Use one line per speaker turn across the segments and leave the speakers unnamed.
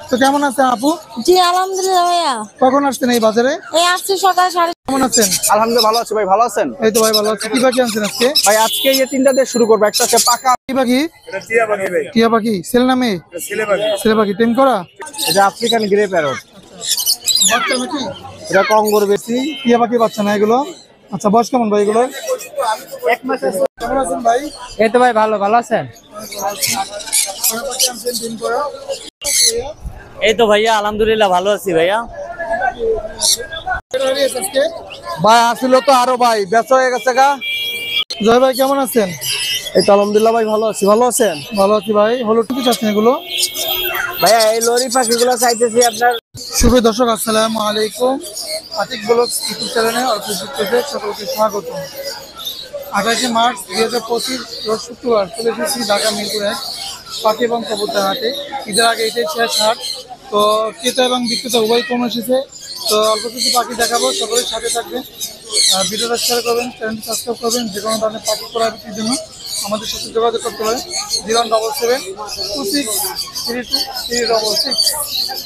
তো কেমন আছেন আপু?
জি আলহামদুলিল্লাহ ভাইয়া।
কখন আসছেন এই বাজারে?
এই আসছি সকাল 7:30।
কেমন আছেন?
আলহামদুলিল্লাহ ভালো আছি ভাই, ভালো আছেন?
এই তো ভাই ভালো আছি। কি পাখি আনছেন আজকে?
ভাই আজকে এই তিনটা দিয়ে শুরু করবো। একটা হচ্ছে পাকা,
কি পাখি?
এটা টিয়া পাখি ভাই,
টিয়া পাখি ছেলে নামে?
ছেলে পাখি,
ছেলে পাখি টেম করা?
এটা আফ্রিকান গ্রে প্যারট,
বাচ্চা নাকি?
এটা কঙ্গোর বেশি।
টিয়া পাখি বাচ্চা না এগুলো? আচ্ছা বয়স কেমন ভাই এগুলো?
1 মাস আছে।
কেমন আছেন ভাই?
এই তো ভাই ভালো, ভালো আছেন?
এই তো ভাইয়া আলহামদুলিল্লাহ ভালো আছি ভাইয়া।
ভাই আসছিল তো আরো ভাই ব্যস্ত হয়ে গেছে গা।
জয় ভাই কেমন আছেন?
এই তো আলহামদুলিল্লাহ ভাই ভালো আছি, ভালো আছেন?
ভালো আছি ভাই। হলো কি চাচ্ছেন এগুলো?
ভাইয়া এই লরি পাখিগুলো চাইতেছি আপনার।
শুভ দর্শক আসসালামু আলাইকুম। আতিক ব্লগ ইউটিউব চ্যানেলে অল্প পেজে সকলকে স্বাগত। 28 মার্চ 2025 রোজ শুক্রবার চলে এসেছি ঢাকা মিরপুরে পাখি এবং কবুতর হাটে। ঈদের আগে এটাই শেষ হাট। তো ক্রেতা এবং বিক্রেতা উভয় কম এসেছে। তো অল্প কিছু পাখি দেখাবো, সকলের সাথে থাকবেন। ভিডিওটা শেয়ার করবেন, চ্যানেলটি সাবস্ক্রাইব করবেন। যে কোনো ধরনের পাখি করা বিক্রির জন্য আমাদের সাথে যোগাযোগ করতে পারেন 07726323666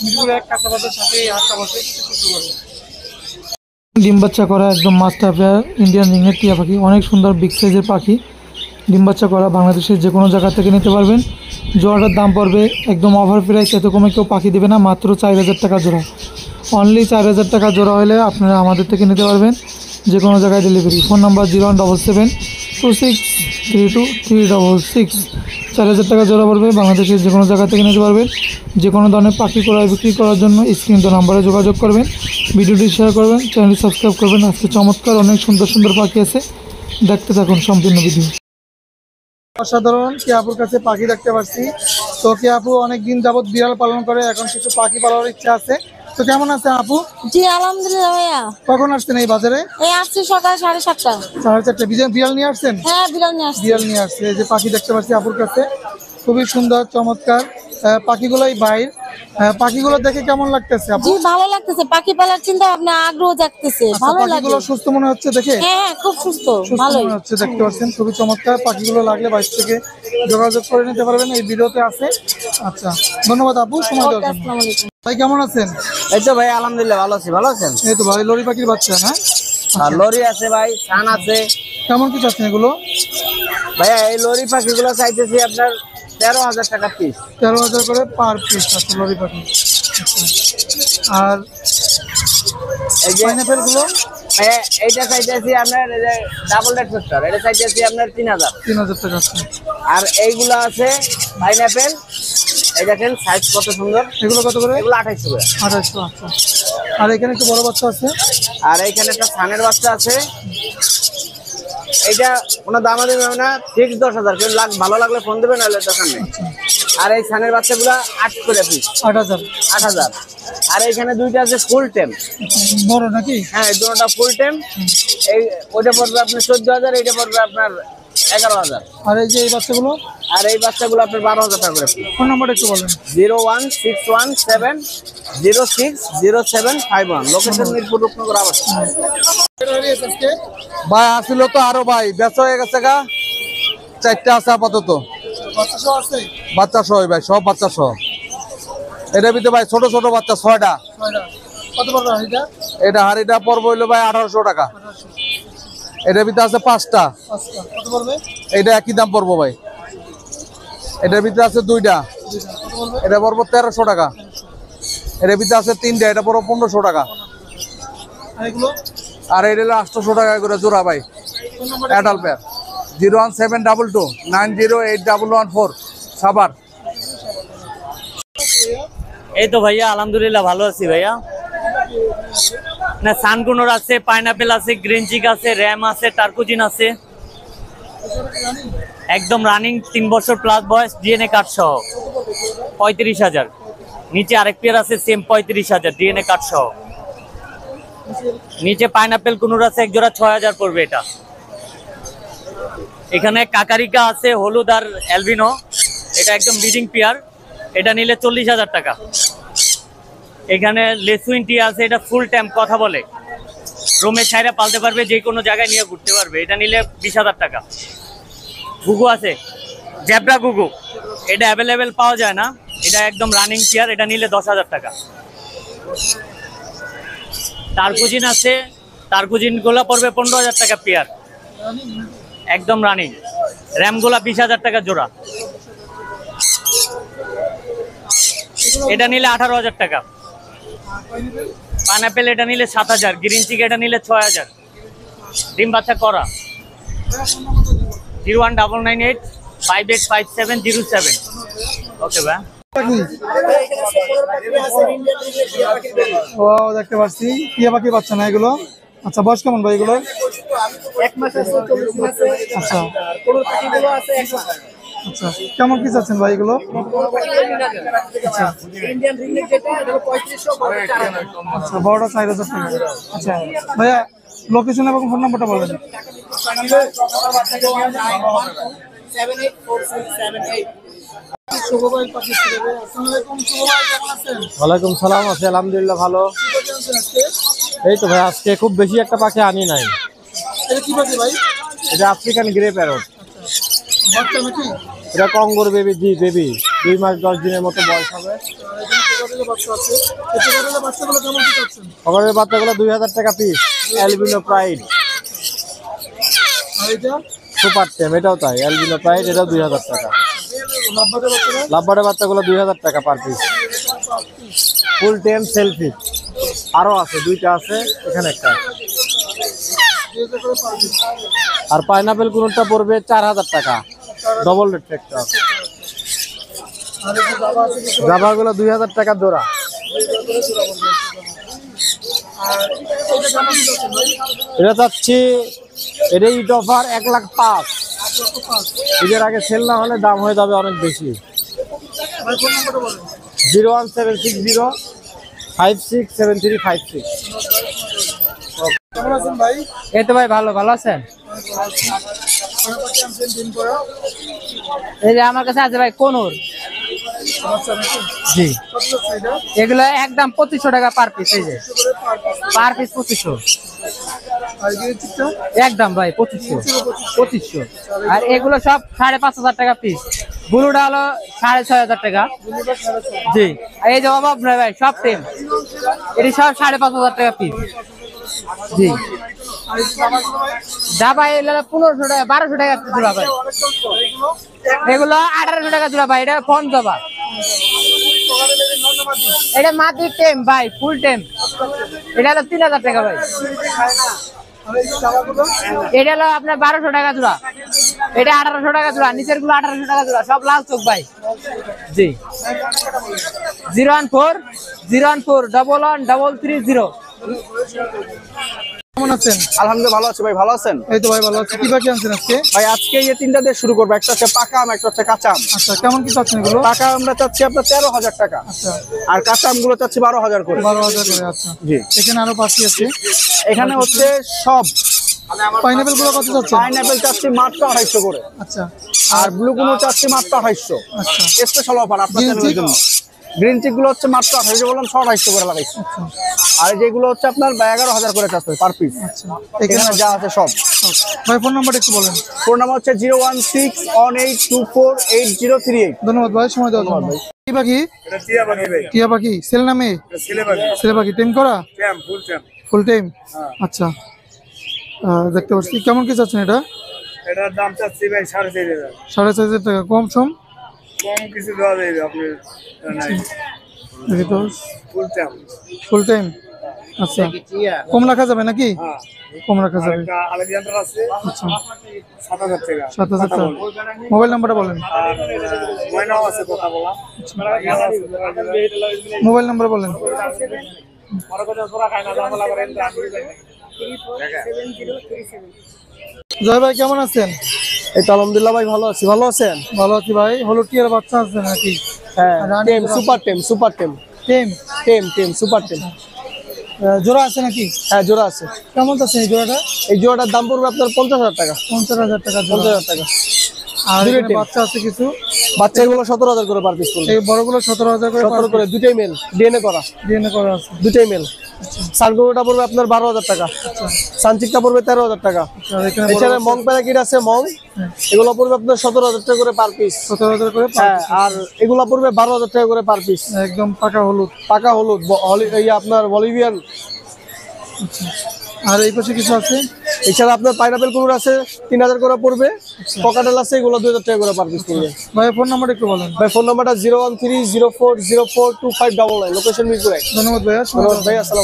মিরপুরে 1 কাঁচা বাজার সাথে এই হাটটা বসে শুক্রবার। ডিম বাচ্চা করা একদম মাস্টার পেয়ার ইন্ডিয়ান রিংনেট টিয়া পাখি, অনেক সুন্দর বিগ সাইজের পাখি। ডিম বাচ্চা করা, বাংলাদেশের যে কোনো জায়গা থেকে নিতে পারবেন। জোড়াটার দাম পড়বে একদম অফার প্রাইস, এত কমে কেউ পাখি দেবে না, মাত্র 4000 টাকা জোড়া। অনলি 4000 টাকা জোড়া হলে আপনারা আমাদের থেকে নিতে পারবেন, যে কোনো জায়গায় ডেলিভারি। Phone number 01772632366। 4000 টাকা জোড়া পড়বে, বাংলাদেশের যে কোনো জায়গা থেকে নিতে পারবেন। যে কোনো ধরনের পাখি ক্রয় বিক্রি করার জন্য স্ক্রিন নাম্বারে যোগাযোগ করবেন, ভিডিওটি শেয়ার করবেন, চ্যানেলটি সাবস্ক্রাইব করবেন। আজকে চমৎকার অনেক সুন্দর সুন্দর পাখি আছে, দেখতে থাকুন সম্পূর্ণ ভিডিও। অসাধারণ কে আপুর কাছে পাখি দেখতে পাচ্ছি। তো কে আপু অনেকদিন যাবত বিড়াল পালন করে, এখন কিছু পাখি পালনের ইচ্ছা আছে। তো কেমন আছে আপু?
জি আলহামদুলিল্লাহ ভাইয়া।
কখন আসছেন এই বাজারে?
এই আসছি সকাল 7:30।
4:30 বিড়াল নিয়ে আসছেন?
হ্যাঁ বিড়াল নিয়ে আসছি।
বিড়াল নিয়ে আসছে। এই যে পাখি দেখতে পাচ্ছি আপুর কাছে, খুবই সুন্দর চমৎকার পাখিগুলোই বাইর। পাখিগুলো দেখে কেমন লাগতেছে আপু?
জি ভালো লাগতেছে, পাখি পালার চিন্তা ভাবনা আগ্রহ জাগতেছে, ভালো লাগে।
পাখিগুলো সুস্থ মনে হচ্ছে দেখে?
হ্যাঁ খুব সুস্থ,
সুস্থ
ভালোই
মনে হচ্ছে, দেখতে পাচ্ছেন খুবই চমৎকার। পাখিগুলো লাগলে বাইরে থেকে যোগাযোগ করে নিতে পারবেন, এই ভিডিওতে আছে। আচ্ছা ধন্যবাদ আপু সময় দেওয়ার জন্য।
আসসালামু আলাইকুম।
ভাই কেমন আছেন?
এই তো ভাই আলহামদুলিল্লাহ ভালো আছি, ভালো আছেন?
এই তো ভাই লরি পাখির বাচ্চা না?
আর লরি আছে ভাই, সান আছে।
কেমন কি চাচ্ছেন এগুলো?
ভাইয়া এই লরি পাখিগুলো চাইতেছি আপনার 13000 টাকা পিস।
13000 করে পার পিস আছে লরি পাখি। আর
এই যে
পাইনাপেল গুলো
ভাইয়া এইটা চাইতেছি আপনার এই যে ডাবল রেড ফেস্টার, এটা চাইতেছি আপনার 3000।
3000 টাকা আছে।
আর এইগুলো আছে পাইনাপেল, এই দেখেন সাইজ কত সুন্দর।
এগুলো কত করে?
এগুলো 2800 করে।
2800। আচ্ছা। আর এখানে একটু বড় বাচ্চা আছে।
আর এইখানে একটা সানের বাচ্চা আছে, এইটা কোনো দামা দেবে না, ফিক্স 10000। কেউ ভালো লাগলে ফোন দেবে, নাহলে দোকান নেই। আর এই সানের বাচ্চাগুলো 8 করে পিস,
8000।
8000। আর এইখানে দুইটা আছে ফুল টেম,
বড় নাকি?
হ্যাঁ এই দুটোটা ফুল টেম। এই ওইটা পড়বে আপনার 14000, এইটা পড়বে আপনার 11000।
আর এই যে এই বাচ্চাগুলো?
আর এই বাচ্চাগুলো আপনার 12000 টাকা করে।
ফোন নাম্বারটা একটু বলেন।
01617070751, লোকেশন মিরপুর রূপনগর আবাস।
ভাই আসছিল তো আরো ভাই ব্যস্ত হয়ে গেছে গা। 4টা আছে আপাতত,
বাচ্চা সহ আছে?
বাচ্চা সহ ভাই, সব বাচ্চা সহ। এটার ভিতরে ভাই ছোট ছোট বাচ্চা 6টা।
কত বড় এটা?
এটা হাড়িটা পড়বে হইলো ভাই 1800 টাকা। এটার ভিতরে আছে 5টা।
কত পড়বে?
এটা একই দাম পড়বো ভাই। এটার ভিতরে আছে 2টা, এটা পড়বো 1300 টাকা। এটার ভিতরে আছে 3টা, এটা পড়বো 1500 টাকা।
আর এগুলো?
আর এটা হলো 800 টাকা করে জোড়া ভাই, অ্যাডাল পেয়ার। 01722908114 সাবার।
এই তো ভাইয়া আলহামদুলিল্লাহ ভালো আছি ভাইয়া। না সানকুনোর আছে, পাইনাপেল আছে, গ্রিন চিক আছে, র্যাম আছে, টার্কুজিন আছে, একদম রানিং 3 বছর প্লাস বয়স, ডিএনএ কার্ড সহ 35000। নিচে আরেক পেয়ার আছে সেম 35000 ডিএনএ কার্ড সহ। নিচে পাইনাপেল কুনুর আছে, এক জোড়া 6000 পড়বে এটা। এখানে কাকারিকা আছে হলুদ আর অ্যালবিনো, এটা একদম লিডিং পেয়ার, এটা নিলে 40000 টাকা। এখানে লেসুইন টিয়া আছে, এটা ফুল টাইম কথা বলে, রুমে ছাইরা পালতে পারবে, যে কোনো জায়গায় নিয়ে ঘুরতে পারবে, এটা নিলে 20000 টাকা। গুগু আছে, জেব্রা গুগু, এটা অ্যাভেলেবেল পাওয়া যায় না, এটা একদম রানিং পেয়ার, এটা নিলে 10,000 টাকা। টার্কুজিন আছে, টার্কুজিন গুলা পড়বে 15,000 টাকা পেয়ার, একদম রানিং। র্যাম গুলা 20,000 টাকা জোড়া, এটা নিলে 18,000 টাকা। পাইনাপেল এটা নিলে 7,000, গ্রিন চিক এটা নিলে 6,000। ডিম বাচ্চা করা। 01998585707। ওকে ভাই।
ও দেখতে পাচ্ছি টিয়া পাখি বাচ্চা না এগুলো। আচ্ছা বয়স কেমন ভাই এগুলো?
1 মাস আছে, 40 মাস আছে।
আচ্ছা
কোন পাখিগুলো আছে 1 মাস।
আচ্ছা কেমন কি চাচ্ছেন ভাই এগুলো? আচ্ছা
ইন্ডিয়ান রিংনেক যেটা এটা 3500 বড় 4000।
আচ্ছা বড়টা 4,000 টাকা। আচ্ছা ভাইয়া লোকেশন এবং ফোন নাম্বারটা বলেন।
784678।
শুভ ভাই পাখি ছিল ভাই। আসসালামু আলাইকুম শুভ ভাই, কেমন আছেন?
ওয়ালাইকুম সালাম, আছে আলহামদুলিল্লাহ ভালো।
কি পাখি আনছেন আজকে?
এই তো ভাই আজকে খুব বেশি একটা পাখি আনি নাই।
এটা কি পাখি ভাই?
এটা আফ্রিকান গ্রে প্যারট।
বাচ্চা নাকি?
এটা কঙ্গোর বেবি, বেবি 2 মাস 10 দিনের মতো বয়স হবে।
এখানে কোকাটেলের বাচ্চা আছে। এই কোকাটেলের বাচ্চাগুলো কেমন কি চাচ্ছেন?
কঙ্গোরের বাচ্চাগুলো 2,000 টাকা পিস। অ্যালবিনো প্রাইড
আর এটা
সুপার টেম, এটাও তাই, অ্যালবিনো প্রাইড, এটাও 2,000 টাকা।
লাভবাদের বাচ্চারা
লাভবারের বাচ্চাগুলো 2,000 টাকা পার পিস। ফুল টেম সেলফি আরো আছে, 2টা আছে, এখানে একটা আছে। আর পাইনাপেল কোনটা পড়বে 4,000 টাকা, ডবল রেড ফ্যাক্টর।
আর এই যে বাবা আছে কিছু।
জাভাগুলো 2,000 টাকা জোড়া।
আর এটা কেমন কি চাচ্ছেন ভাই?
এটা চাচ্ছি, এটা ইট অফার 1,05,000। ঈদের আগে সেল না হলে দাম হয়ে যাবে অনেক বেশি।
ভাই ফোন নাম্বারটা বলেন।
01760567356।
কেমন আছেন ভাই?
এই তো ভাই ভালো, ভালো আছেন?
কয় পাখি আনছেন দিন পরে?
এই যে আমার কাছে আছে ভাই কোনোর।
বাচ্চা নাকি?
জি,
কত যাচ্ছে এটা?
এগুলো একদম 2500 টাকা পার পিস। এই যে পার পিস 2500
আর এই চিকটা?
একদম ভাই 2500। আর এগুলো সব 5,500 টাকা পিস। ব্লুটা হলো 6,500 টাকা। জি, আর এই যে অভাব নয় ভাই, সব টেম, এটি সব 5,500 টাকা পিস। জি,
আর এই যে বাবাগুলো ভাই?
ডাবা এগুলো 1500 টাকা, 1200 টাকা জোড়া ভাই।
অনেক চলছে। এইগুলো?
এগুলো 1800 টাকা জোড়া ভাই। এটা ফোন জবা,
কোকাটেলের এই নর না মাদি?
এটা মাটি টেম ভাই, ফুল টেম। এটা হলো 3,000 টাকা ভাই।
আর এই যে বাবাগুলো?
এটা হলো আপনার 1200 টাকা জোড়া। এটা 1800 টাকা জোড়া, নিচের গুলো 1800 টাকা জোড়া, সব লাল চোখ ভাই। জি, 01401411330।
কেমন আছেন?
আলহামদুলিল্লাহ ভালো আছি ভাই, ভালো আছেন?
এই তো ভাই ভালো আছি। কি পাখি আনছেন আজকে?
ভাই আজকে এই 3টা দিয়ে শুরু করব। একটা হচ্ছে পাকা আম, একটা হচ্ছে কাঁচা আম।
আচ্ছা কেমন কি চাচ্ছেন এগুলো?
পাকা আমরা চাচ্ছি আপনার 13,000 টাকা,
আচ্ছা
আর কাঁচা আমগুলো চাচ্ছি 12,000 করে।
12,000 করে। আচ্ছা
জি,
এখানে আরো পাখি আছে।
এখানে হচ্ছে সব।
পাইনাপেল গুলো কত চাচ্ছেন?
পাইনাপেল চাচ্ছি মাত্র 250 করে,
আচ্ছা
আর ব্লু গুলো চাচ্ছি মাত্র 250।
আচ্ছা
স্পেশাল অফার আপনার
Green
চ্যানেলের
chick?
জন্য। গ্রিন চিক গুলো হচ্ছে মাত্র 28, বললাম 250 করে লাগাইছি।
আচ্ছা
আর যেগুলো হচ্ছে আপনার 11,000 করে চাচ্ছে পার পিস।
আচ্ছা
এখানে যা আছে সব।
ভাই ফোন নাম্বারটা একটু বলেন।
ফোন নাম্বার হচ্ছে 01618248038।
ধন্যবাদ ভাই সময় দেওয়ার জন্য। কি পাখি? টিয়া পাখি ছেলে না মেয়ে? ছেলে পাখি। টেম করা? Full time. আচ্ছা দেখতে পাচ্ছি। কেমন কি চাচ্ছেন এটা?
এটার দাম চাচ্ছি ভাই 4,500।
4,500 টাকা। কম সম?
কম কিছু দেওয়া যাবে আপনি নাই
দেখি তো
ফুল টাইম।
Full time. আচ্ছা কম রাখা যাবে নাকি?
হ্যাঁ,
কম রাখা যাবে।
একটা আলেকজান্ডার আছে
আচ্ছা
7,000 টাকা।
7,000 টাকা। মোবাইল নাম্বারটা বলেন।
আর ময়নাও আছে কথা বলা।
মোবাইল নাম্বার বলেন। জয় ভাই কেমন আছেন?
এই তো আলহামদুলিল্লাহ ভাই ভালো আছি, ভালো আছেন?
ভালো আছি ভাই। হলুদ টিয়ার বাচ্চা আছে নাকি?
হ্যাঁ,
রানী
টেম
জোড়া।
সুপার টেম, সুপার টেম,
টেম
টেম সুপার টেম।
জোড়া আছে নাকি?
হ্যাঁ, জোড়া আছে।
কেমন আছে এই জোড়াটা?
এই জোড়াটার দাম পড়বে আপনার 50,000 টাকা।
50,000 টাকা জোড়া।
50,000 টাকা।
আর
দুটো
এখানে
টেম।
বাচ্চা আছে কিছু।
বাচ্চাগুলো 17,000 করে পার পিস পড়বে।
এই বড়গুলো 17,000 করে
17 করে, দুটাই মেল, ডিএনএ করা,
ডিএনএ করা আছে।
দুটাই মেল। সানকুনোটা পড়বে আপনার 12,000 টাকা, সানচিকটা পড়বে 13,000 টাকা।
আর এখানে
এছাড়া মং প্যারাকিট আছে, মং এগুলো পড়বে আপনার 17,000 টাকা করে পার পিস।
17,000 করে
হ্যাঁ, আর এগুলো পড়বে 12,000 টাকা করে পার পিস।
একদম পাকা হলুদ।
পাকা হলুদ, এই আপনার বলিভিয়ান।
আর এই পাশে কিছু আছে?
এছাড়া আপনার পাইনাপেল কুনুর আছে 3,000 করে পড়বে, ককাটেল আছে এগুলো 2,000 টাকা করে পার পিস পড়বে।
ভাই ফোন নাম্বারটা একটু বলেন।
ভাই ফোন নাম্বারটা 01304042599, লোকেশন মিরপুর 1।
ধন্যবাদ ভাইয়া।
ধন্যবাদ ভাই, আসসালাম।